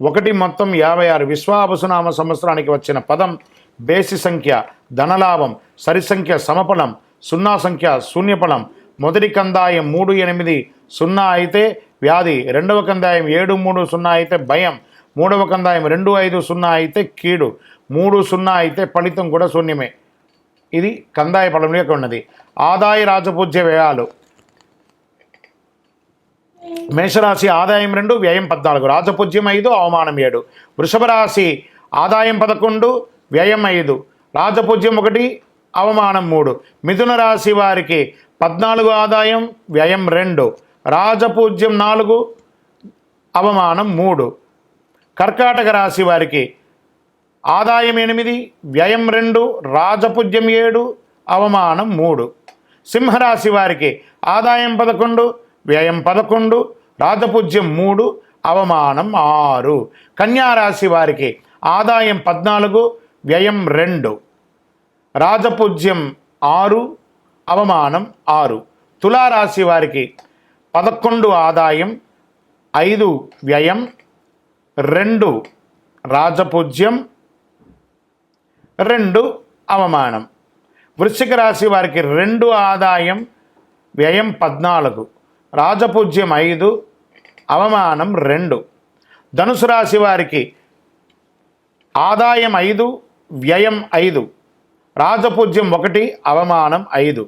Speaker 1: 1 మొత్తం 56. విశ్వావసునామ సంవత్సరానికి వచ్చిన పదం బేసి సంఖ్య ధనలాభం, సరి సంఖ్య సమఫలం, 0 సంఖ్య శూన్యఫలం. మొదటి కందాయం 380 అయితే వ్యాధి, రెండవ కందాయం 730 అయితే భయం, మూడవ కందాయం 250 అయితే కీడు, 30 అయితే ఫలితం కూడా శూన్యమే. ఇది కందాయ ఫలం యొక్క ఉన్నది. ఆదాయ రాజపూజ్య వ్యయాలు మేషరాశి ఆదాయం 2, వ్యయం 14, రాజపూజ్యం 5, అవమానం 7. వృషభ రాశి ఆదాయం 11, వ్యయం 5, రాజపూజ్యం 1, అవమానం 3. మిథున రాశి వారికి 14 ఆదాయం, వ్యయం 2, రాజపూజ్యం 4, అవమానం 3. కర్కాటక రాశి వారికి ఆదాయం 8, వ్యయం 2, రాజపూజ్యం 7, అవమానం 3. సింహరాశి వారికి ఆదాయం 11, వ్యయం 11, రాజపూజ్యం 3, అవమానం 6. కన్యారాశి వారికి ఆదాయం 14, వ్యయం 2, రాజపూజ్యం 6, అవమానం 6. తులారాశి వారికి 11 ఆదాయం, 5 వ్యయం, 2 రాజపూజ్యం, 2 అవమానం. వృశ్చిక రాశి వారికి 2 ఆదాయం, వ్యయం 14, రాజపూజ్యం 5, అవమానం 2. ధనుసు రాశి వారికి ఆదాయం 5, వ్యయం 5, రాజపూజ్యం 1, అవమానం 5.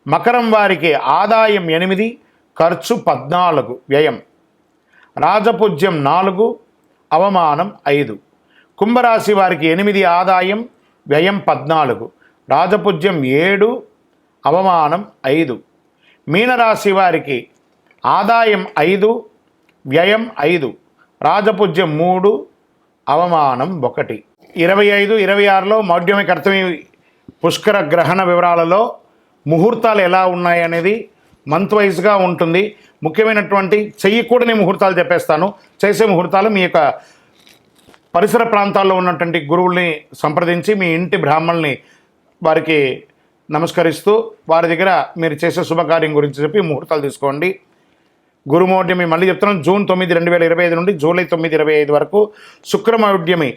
Speaker 1: మకరం వారికి ఆదాయం 8, ఖర్చు 14, వ్యయం, రాజపూజ్యం 4, అవమానం 5. కుంభరాశి వారికి 8 ఆదాయం, వ్యయం 14, రాజపూజ్యం 7, అవమానం 5. మీనరాశి వారికి ఆదాయం 5, వ్యయం 5, రాజపూజ్యం 3, అవమానం 1. 25, 26లో మౌఢ్యమి కర్తమి పుష్కర గ్రహణ వివరాలలో ముహూర్తాలు ఎలా ఉన్నాయి అనేది మంత్ వైజ్గా ఉంటుంది. ముఖ్యమైనటువంటి చెయ్యకూడని ముహూర్తాలు చెప్పేస్తాను. చేసే ముహూర్తాలు మీ యొక్క పరిసర ప్రాంతాల్లో ఉన్నటువంటి గురువుల్ని సంప్రదించి మీ ఇంటి బ్రాహ్మణుల్ని వారికి నమస్కరిస్తూ వారి దగ్గర మీరు చేసే శుభకార్యం గురించి చెప్పి ముహూర్తాలు తీసుకోండి. గురుమౌఢ్యమి మళ్ళీ చెప్తున్నాను, జూన్ 9, 2025 నుండి జూలై 9, 2025 వరకు. శుక్రమౌఢ్యమి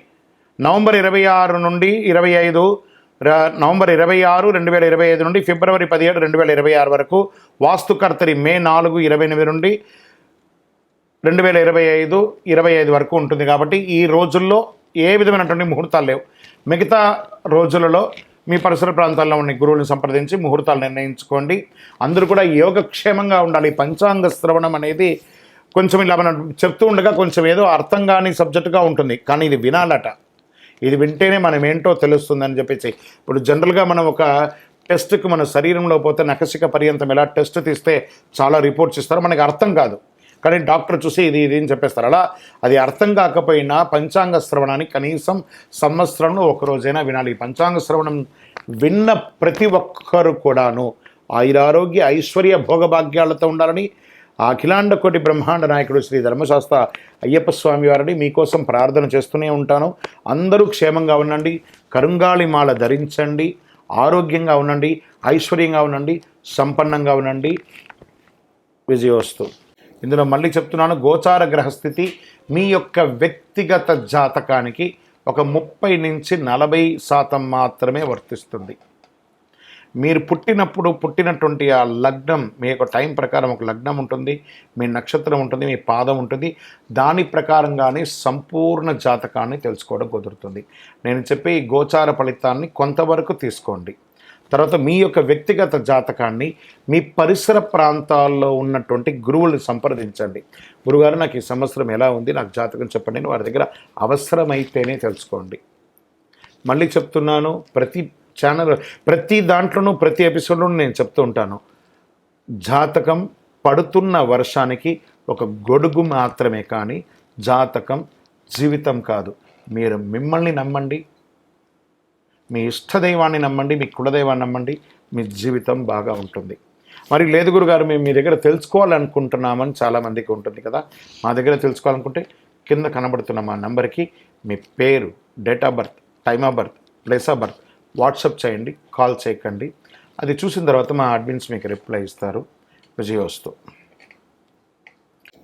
Speaker 1: నవంబర్ 26 నుండి 25, నవంబర్ 26, 2025 నుండి ఫిబ్రవరి 17, 2026 వరకు. వాస్తుకర్తరి మే 4, 28 నుండి 2025, 25 వరకు ఉంటుంది. కాబట్టి ఈ రోజుల్లో ఏ విధమైనటువంటి ముహూర్తాలు లేవు. మిగతా రోజులలో మీ పరిసర ప్రాంతాల్లో ఉన్న గురువులను సంప్రదించి ముహూర్తాలు నిర్ణయించుకోండి. అందరూ కూడా యోగక్షేమంగా ఉండాలి. పంచాంగ శ్రవణం అనేది కొంచెం ఇలా మనం చెప్తూ ఉండగా కొంచెం ఏదో అర్థం కాని సబ్జెక్టుగా ఉంటుంది, కానీ ఇది వినాలట. ఇది వింటేనే మనం ఏంటో తెలుస్తుందని చెప్పేసి. ఇప్పుడు జనరల్గా మనం ఒక టెస్ట్కి మన శరీరంలో పోతే నఖశిక పర్యంతం ఎలా టెస్ట్ తీస్తే చాలా రిపోర్ట్స్ ఇస్తారు, మనకి అర్థం కాదు, కానీ డాక్టర్ చూసి ఇది అని చెప్పేస్తారు. అలా అది అర్థం కాకపోయినా పంచాంగ శ్రవణాన్ని కనీసం సంవత్సరంలో ఒకరోజైనా వినాలి. పంచాంగ శ్రవణం విన్న ప్రతి ఒక్కరు కూడాను ఆయురారోగ్య ఐశ్వర్య భోగభాగ్యాలతో ఉండాలని అఖిలాండ కోటి బ్రహ్మాండ నాయకుడు శ్రీ ధర్మశాస్త్ర అయ్యప్ప స్వామి వారిని మీకోసం ప్రార్థన చేస్తూనే ఉంటాను. అందరూ క్షేమంగా ఉండండి, కరుంగాళిమాల ధరించండి, ఆరోగ్యంగా ఉండండి, ఐశ్వర్యంగా ఉండండి, సంపన్నంగా ఉండండి. విజయోస్తు. ఇందులో మళ్ళీ చెప్తున్నాను, గోచార గ్రహస్థితి మీ యొక్క వ్యక్తిగత జాతకానికి ఒక 30 నుంచి 40% మాత్రమే వర్తిస్తుంది. మీరు పుట్టినటువంటి ఆ లగ్నం, మీ యొక్క టైం ప్రకారం ఒక లగ్నం ఉంటుంది, మీ నక్షత్రం ఉంటుంది, మీ పాదం ఉంటుంది. దాని ప్రకారంగానే సంపూర్ణ జాతకాన్ని తెలుసుకోవడం కుదురుతుంది. నేను చెప్పే ఈ గోచార ఫలితాన్ని కొంతవరకు తీసుకోండి. తర్వాత మీ యొక్క వ్యక్తిగత జాతకాన్ని మీ పరిసర ప్రాంతాల్లో ఉన్నటువంటి గురువుల్ని సంప్రదించండి. గురుగారు నాకు ఈ సంవత్సరం ఎలా ఉంది, నాకు జాతకం చెప్పండి అని వారి దగ్గర అవసరమైతేనే తెలుసుకోండి. మళ్ళీ చెప్తున్నాను, ప్రతి దాంట్లోనూ ప్రతి ఎపిసోడ్లోనూ నేను చెప్తూ ఉంటాను, జాతకం పడుతున్న వర్షానికి ఒక గొడుగు మాత్రమే, కానీ జాతకం జీవితం కాదు. మీరు మిమ్మల్ని నమ్మండి, మీ ఇష్టదైవాన్ని నమ్మండి, మీ కులదైవాన్ని నమ్మండి, మీ జీవితం బాగా ఉంటుంది. మరి లేదు గురుగారు మేము మీ దగ్గర తెలుసుకోవాలనుకుంటున్నామని చాలామందికి ఉంటుంది కదా. మా దగ్గర తెలుసుకోవాలనుకుంటే కింద కనబడుతున్న మా నెంబర్కి మీ పేరు, date of birth, time of birth, place of birth WhatsApp చేయండి, కాల్ చేయకండి. అది చూసిన తర్వాత మా అడ్మిన్స్ మీకు రిప్లై ఇస్తారు. విజయోస్తు.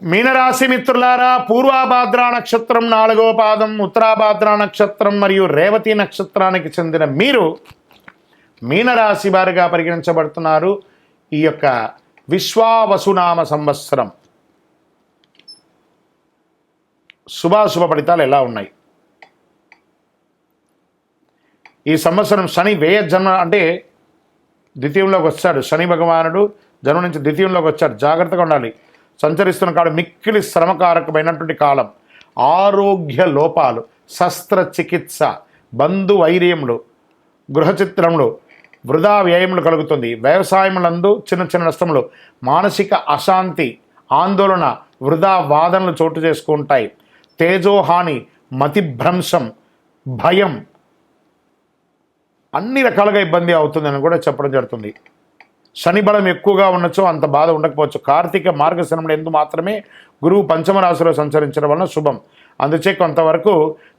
Speaker 1: మీనరాశి మిత్రులారా, పూర్వాభాద్ర నక్షత్రం 4వ పాదం, ఉత్తరాభాద్ర నక్షత్రం మరియు రేవతి నక్షత్రానికి చెందిన మీరు మీనరాశి వారిగా పరిగణించబడుతున్నారు. ఈ యొక్క విశ్వావసునామ సంవత్సరం శుభాశుభ ఫలితాలు ఎలా ఉన్నాయి? ఈ సంవత్సరం శని వ్యయ జన్మ అంటే ద్వితీయంలోకి వచ్చాడు. శని భగవానుడు జన్మ నుంచి ద్వితీయంలోకి వచ్చాడు. జాగ్రత్తగా ఉండాలి. సంచరిస్తున్న కాలం మిక్కిలి శ్రమకారకమైనటువంటి కాలం. ఆరోగ్య లోపాలు, శస్త్రచికిత్స, బంధు వైర్యములు, గృహచిత్రములు, వృధా వ్యయములు కలుగుతుంది. వ్యవసాయములందు చిన్న చిన్న నష్టములు, మానసిక అశాంతి, ఆందోళన, వృధా వాదనలు చోటు చేసుకుంటాయి. తేజోహాని, మతిభ్రంశం, భయం, అన్ని రకాలుగా ఇబ్బంది అవుతుందని కూడా చెప్పడం జరుగుతుంది. శని బలం ఎక్కువగా ఉండొచ్చు, అంత బాధ ఉండకపోవచ్చు. కార్తీక మార్గశిరంలో ఎందు మాత్రమే గురువు పంచమ రాశిలో సంచరించడం వలన శుభం. అందుచే కొంతవరకు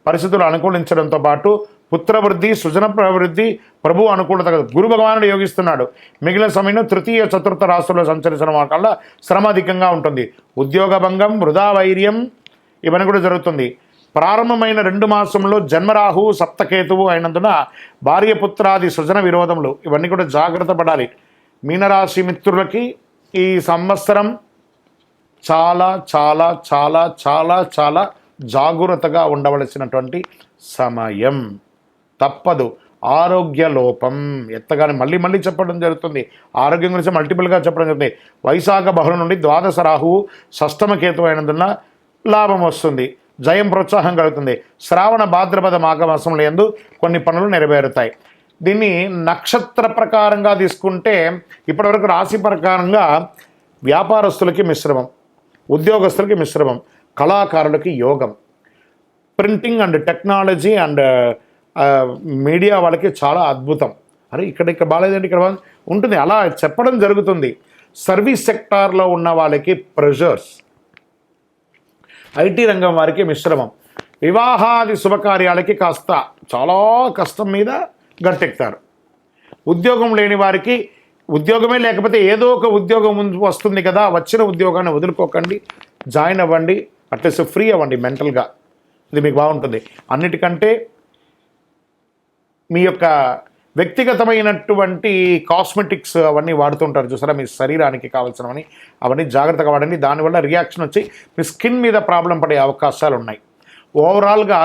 Speaker 1: పరిస్థితులు అనుకూలించడంతో పాటు పుత్రవృద్ధి, సృజన ప్రవృద్ధి, ప్రభు అనుకూలత గురు భగవానుడు యోగిస్తున్నాడు. మిగిలిన సమయంలో తృతీయ చతుర్థ రాశుల్లో సంచరించడం వల్ల శ్రమ అధికంగా ఉంటుంది. ఉద్యోగ భంగం, వృధా వైర్యం ఇవన్నీ కూడా జరుగుతుంది. ప్రారంభమైన 2 మాసంలో జన్మరాహువు సప్తకేతువు అయినందున భార్యపుత్రాది సృజన విరోధములు ఇవన్నీ కూడా జాగ్రత్త పడాలి. మీనరాశి మిత్రులకి ఈ సంవత్సరం చాలా చాలా చాలా చాలా చాలా జాగ్రత్తగా ఉండవలసినటువంటి సమయం. తప్పదు. ఆరోగ్య లోపం ఎత్తగానే మళ్ళీ మళ్ళీ చెప్పడం జరుగుతుంది. ఆరోగ్యం గురించి మల్టిపుల్గా చెప్పడం జరుగుతుంది. వైశాఖ బహుళ నుండి ద్వాదశ రాహువు షష్టమ కేతు అయినందున లాభం వస్తుంది, జయం ప్రోత్సాహం కలుగుతుంది. శ్రావణ భాద్రపద మాఘమాసంలో యందు కొన్ని పనులు నెరవేరుతాయి. దీన్ని నక్షత్ర ప్రకారంగా తీసుకుంటే ఇప్పటివరకు రాశి ప్రకారంగా వ్యాపారస్తులకి మిశ్రమం, ఉద్యోగస్తులకి మిశ్రమం, కళాకారులకి యోగం, printing and technology and media వాళ్ళకి చాలా అద్భుతం. అరే ఇక్కడ బాగాలేదండి, ఇక్కడ ఉంటుంది, అలా చెప్పడం జరుగుతుంది. సర్వీస్ సెక్టార్లో ఉన్న వాళ్ళకి ప్రెషర్స్, ఐటీ రంగం వారికి మిశ్రమం, వివాహాది శుభకార్యాలకి కాస్త చాలా కష్టం మీద గట్టెక్తారు. ఉద్యోగం లేని వారికి ఉద్యోగమే లేకపోతే ఏదో ఒక ఉద్యోగం వస్తుంది కదా, వచ్చిన ఉద్యోగాన్ని వదులుకోకండి, జాయిన్ అవ్వండి, అట్లీస్ట్ ఫ్రీ అవ్వండి మెంటల్గా. ఇది మీకు బాగుంటుంది. అన్నిటికంటే మీ యొక్క వ్యక్తిగతమైనటువంటి కాస్మెటిక్స్ అవన్నీ వాడుతుంటారు చూసారా, మీ శరీరానికి కావాల్సినవని, అవన్నీ జాగ్రత్తగా వాడండి. దానివల్ల రియాక్షన్ వచ్చి మీ స్కిన్ మీద ప్రాబ్లం పడే అవకాశాలు ఉన్నాయి. ఓవరాల్గా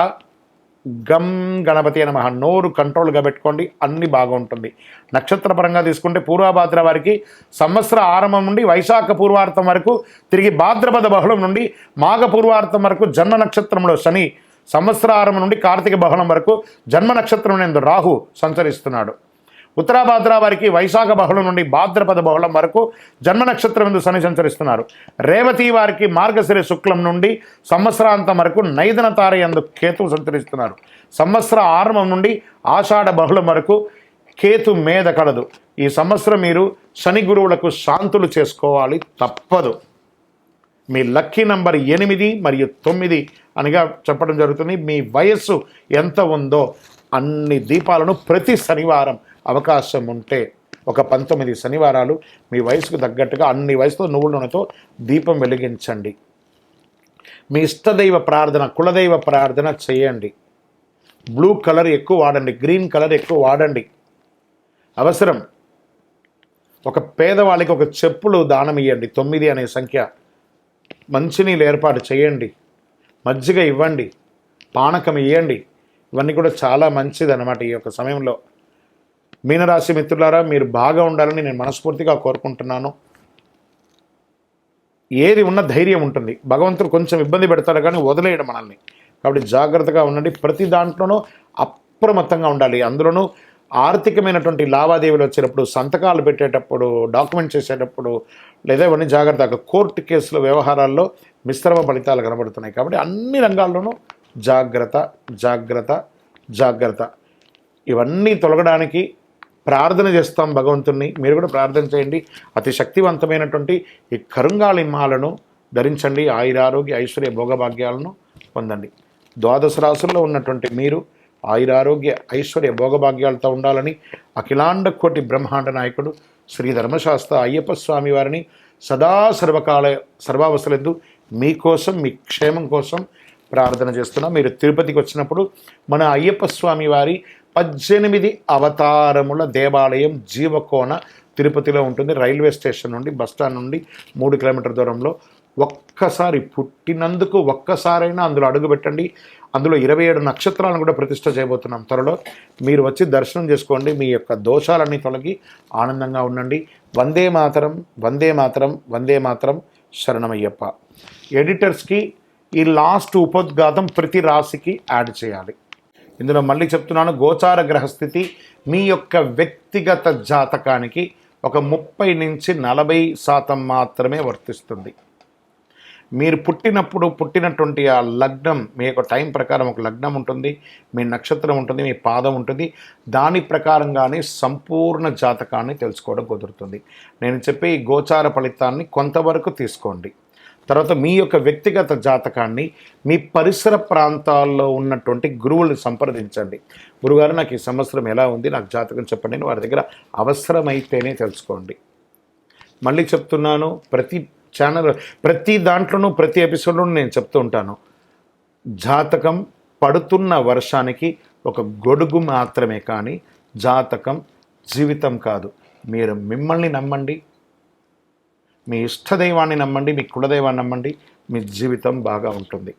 Speaker 1: గమ్ గణపతి నమః నోరు కంట్రోల్గా పెట్టుకోండి, అన్నీ బాగుంటుంది. నక్షత్రపరంగా తీసుకుంటే పూర్వభాద్ర వారికి సంవత్సర ఆరంభం నుండి వైశాఖ పూర్వార్థం వరకు, తిరిగి భాద్రపద బహుళం నుండి మాఘ పూర్వార్థం వరకు జన్మ నక్షత్రంలో శని, సంవత్సర ఆరంభం నుండి కార్తీక బహుళం వరకు జన్మ నక్షత్రం నందు రాహు సంచరిస్తున్నాడు. ఉత్తరాభాద్ర వారికి వైశాఖ బహుళం నుండి భాద్రపద బహుళం వరకు జన్మ నక్షత్రం నందు శని సంచరిస్తున్నారు. రేవతి వారికి మార్గశిర శుక్లం నుండి సంవత్సరాంతం వరకు నైదన తార యందు కేతువు సంచరిస్తున్నారు. సంవత్సర ఆరంభం నుండి ఆషాఢ బహుళం వరకు కేతు మీద కలదు. ఈ సంవత్సరం మీరు శని గురువులకు శాంతులు చేసుకోవాలి, తప్పదు. మీ లక్కీ నంబర్ 8 మరియు 9 అనిగా చెప్పడం జరుగుతుంది. మీ వయస్సు ఎంత ఉందో అన్ని దీపాలను ప్రతి శనివారం అవకాశం ఉంటే ఒక 19 శనివారాలు మీ వయసుకు తగ్గట్టుగా అన్ని వయసుతో నువ్వుల నూనెతో దీపం వెలిగించండి. మీ ఇష్టదైవ ప్రార్థన, కులదైవ ప్రార్థన చేయండి. బ్లూ కలర్ ఎక్కువ వాడండి, గ్రీన్ కలర్ ఎక్కువ వాడండి. అవసరం. ఒక పేదవాళ్ళకి ఒక చెప్పులు దానం ఇవ్వండి. 9 అనే సంఖ్య. మంచినీళ్ళు ఏర్పాటు చేయండి, మజ్జిగ ఇవ్వండి, పానకం ఇవ్వండి. ఇవన్నీ కూడా చాలా మంచిది అన్నమాట ఈ యొక్క సమయంలో. మీనరాశి మిత్రులారా, మీరు బాగా ఉండాలని నేను మనస్ఫూర్తిగా కోరుకుంటున్నాను. ఏది ఉన్న ధైర్యం ఉంటుంది. భగవంతుడు కొంచెం ఇబ్బంది పెడతాడు కానీ వదిలేయడం మనల్ని. కాబట్టి జాగ్రత్తగా ఉండండి. ప్రతి దాంట్లోనూ అప్రమత్తంగా ఉండాలి. అందులోనూ ఆర్థికమైనటువంటి లావాదేవీలు వచ్చేటప్పుడు, సంతకాలు పెట్టేటప్పుడు, డాక్యుమెంట్ చేసేటప్పుడు, లేదా ఇవన్నీ జాగ్రత్తగా. కోర్టు కేసుల వ్యవహారాల్లో మిశ్రమ ఫలితాలు కనబడుతున్నాయి. కాబట్టి అన్ని రంగాల్లోనూ జాగ్రత్త జాగ్రత్త జాగ్రత్త. ఇవన్నీ తొలగడానికి ప్రార్థన చేస్తాం భగవంతుణ్ణి. మీరు కూడా ప్రార్థన చేయండి. అతి శక్తివంతమైనటువంటి ఈ కరుంగాళి మాలను ధరించండి. ఆయురారోగ్య ఐశ్వర్య భోగభాగ్యాలను పొందండి. ద్వాదశ రాశుల్లో ఉన్నటువంటి మీరు ఆయురారోగ్య ఐశ్వర్య భోగభాగ్యాలతో ఉండాలని అఖిలాండ కోటి బ్రహ్మాండ నాయకుడు శ్రీ ధర్మశాస్త్ర అయ్యప్ప స్వామి వారిని సదా సర్వకాల సర్వావసరందు మీకోసం, మీ క్షేమం కోసం ప్రార్థన చేస్తున్నా. మీరు తిరుపతికి వచ్చినప్పుడు మన అయ్యప్ప స్వామి వారి 18 అవతారముల దేవాలయం జీవకోన తిరుపతిలో ఉంటుంది. రైల్వే స్టేషన్ నుండి, బస్టాండ్ నుండి 3 కిలోమీటర్ల దూరంలో. ఒక్కసారి పుట్టినందుకు ఒక్కసారైనా అందులో అడుగుపెట్టండి. అందులో 27 నక్షత్రాలను కూడా ప్రతిష్ఠ చేయబోతున్నాం త్వరలో. మీరు వచ్చి దర్శనం చేసుకోండి. మీ యొక్క దోషాలన్నీ తొలగి ఆనందంగా ఉండండి. వందే మాతరం, వందే మాతరం, వందే మాతరం, శరణమయ్యప్ప. ఎడిటర్స్కి ఈ లాస్ట్ ఉపోద్ఘాతం ప్రతి రాశికి యాడ్ చేయాలి. ఇందులో మళ్ళీ చెప్తున్నాను, గోచార గ్రహస్థితి మీ యొక్క వ్యక్తిగత జాతకానికి ఒక 30 నుంచి 40% మాత్రమే వర్తిస్తుంది. మీరు పుట్టినటువంటి ఆ లగ్నం, మీ యొక్క టైం ప్రకారం ఒక లగ్నం ఉంటుంది, మీ నక్షత్రం ఉంటుంది, మీ పాదం ఉంటుంది. దాని ప్రకారంగానే సంపూర్ణ జాతకాన్ని తెలుసుకోవడం కుదురుతుంది. నేను చెప్పే ఈ గోచార ఫలితాన్ని కొంతవరకు తీసుకోండి. తర్వాత మీ యొక్క వ్యక్తిగత జాతకాన్ని మీ పరిసర ప్రాంతాల్లో ఉన్నటువంటి గురువుల్ని సంప్రదించండి. గురుగారు, నాకు ఈ సంవత్సరం ఎలా ఉంది, నాకు జాతకం చెప్పండి అని వారి దగ్గర అవసరమైతేనే తెలుసుకోండి. మళ్ళీ చెప్తున్నాను, ప్రతి దాంట్లోనూ ప్రతి ఎపిసోడ్లోనూ నేను చెప్తూ ఉంటాను, జాతకం పడుతున్న వర్షానికి ఒక గొడుగు మాత్రమే, కానీ జాతకం జీవితం కాదు. మీరు మిమ్మల్ని నమ్మండి, మీ ఇష్టదైవాన్ని నమ్మండి, మీ కులదైవాన్ని నమ్మండి, మీ జీవితం బాగా ఉంటుంది.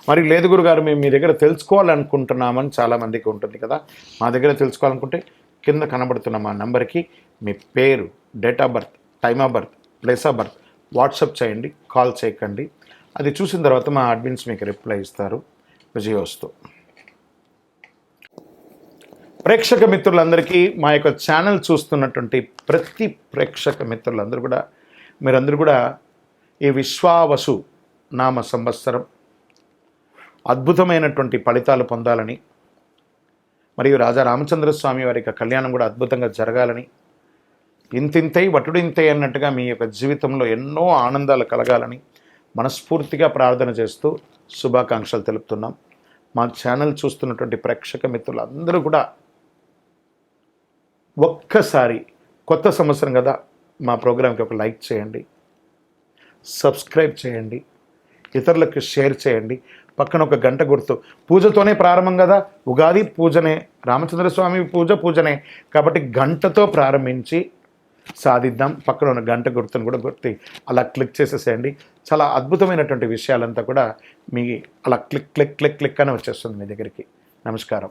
Speaker 1: మరి లేదు గురుగారు, మేము మీ దగ్గర తెలుసుకోవాలనుకుంటున్నామని చాలామందికి ఉంటుంది కదా. మా దగ్గర తెలుసుకోవాలనుకుంటే కింద కనబడుతున్న మా నెంబర్కి మీ పేరు, date of birth, time of birth, place of birth WhatsApp చేయండి, కాల్ చేయకండి. అది చూసిన తర్వాత మా అడ్మిన్స్ మీకు రిప్లై ఇస్తారు. విజయోస్తు. ప్రేక్షక మిత్రులందరికీ, మా యొక్క ఛానల్ చూస్తున్నటువంటి ప్రతి ప్రేక్షక మిత్రులందరూ కూడా, మీరందరూ కూడా ఈ విశ్వావసు నామ సంవత్సరం అద్భుతమైనటువంటి ఫలితాలు పొందాలని, మరియు రాజా రామచంద్రస్వామి వారి యొక్క కళ్యాణం కూడా అద్భుతంగా జరగాలని, ఇంతింతై వటుడింతై అన్నట్టుగా మీ యొక్క జీవితంలో ఎన్నో ఆనందాలు కలగాలని మనస్ఫూర్తిగా ప్రార్థన చేస్తూ శుభాకాంక్షలు తెలుపుతున్నాం. మా ఛానల్ చూస్తున్నటువంటి ప్రేక్షక మిత్రులందరూ కూడా ఒక్కసారి, కొత్త సంవత్సరం కదా, మా ప్రోగ్రాంకి ఒక లైక్ చేయండి, సబ్స్క్రైబ్ చేయండి, ఇతరులకు షేర్ చేయండి. పక్కన ఒక గంట గుర్తు, పూజతోనే ప్రారంభం కదా, ఉగాది పూజనే, రామచంద్రస్వామి పూజనే, కాబట్టి గంటతో ప్రారంభించి సాధిద్దాం. పక్కన ఉన్న గంట గుర్తును కూడా గుర్తి అలా క్లిక్ చేసేసేయండి. చాలా అద్భుతమైనటువంటి విషయాలంతా కూడా మీ అలా క్లిక్ క్లిక్ క్లిక్ క్లిక్ అని వచ్చేస్తుంది మీ దగ్గరికి. నమస్కారం.